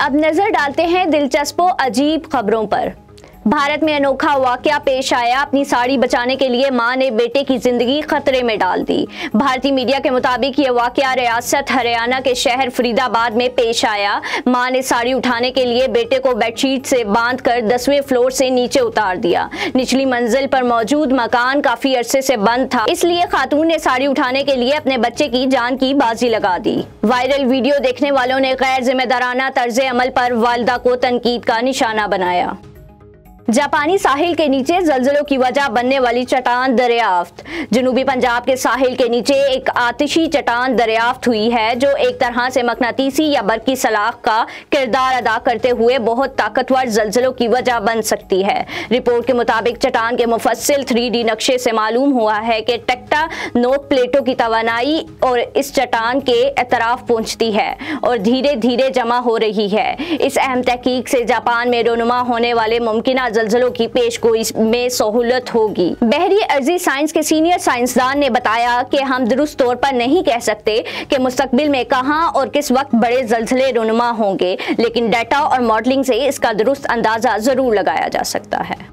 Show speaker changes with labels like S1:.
S1: अब नजर डालते हैं दिलचस्प और अजीब खबरों पर। भारत में अनोखा वाकया पेश आया। अपनी साड़ी बचाने के लिए मां ने बेटे की जिंदगी खतरे में डाल दी। भारतीय मीडिया के मुताबिक यह वाकया रियासत हरियाणा के शहर फरीदाबाद में पेश आया। मां ने साड़ी उठाने के लिए बेटे को बेडशीट से बांधकर 10वें फ्लोर से नीचे उतार दिया। निचली मंजिल पर मौजूद मकान काफी अरसे से बंद था, इसलिए खातून ने साड़ी उठाने के लिए अपने बच्चे की जान की बाजी लगा दी। वायरल वीडियो देखने वालों ने गैर जिम्मेदाराना तर्ज अमल पर वालिदा को तनकीद का निशाना बनाया। जापानी साहिल के नीचे जल्जलों की वजह बनने वाली चट्टान दरियाफ्त। जनूबी पंजाब के साहिल के नीचे एक आतिशी चट्टान दरियाफ्त हुई है, जो एक तरह से मकनातीसी या बरकी सलाख का किरदार अदा करते हुए बहुत ताकतवर जल्जलों की वजह बन सकती है। रिपोर्ट के मुताबिक चट्टान के मुफस्सिल 3D नक्शे से मालूम हुआ है कि टेक्टानोक प्लेटों की तवानाई और इस चट्टान के एतराफ पहुंचती है और धीरे धीरे जमा हो रही है। इस अहम तहकीक से जापान में रोनुमा होने वाले मुमकिन जल्जलों की पेशगोई में सहूलत होगी। बहरी अर्जी साइंस के सीनियर साइंसदान ने बताया कि हम दुरुस्त तौर पर नहीं कह सकते कि मुस्तकबिल में कहां और किस वक्त बड़े जल्जले रोनुमा होंगे, लेकिन डाटा और मॉडलिंग से इसका दुरुस्त अंदाजा जरूर लगाया जा सकता है।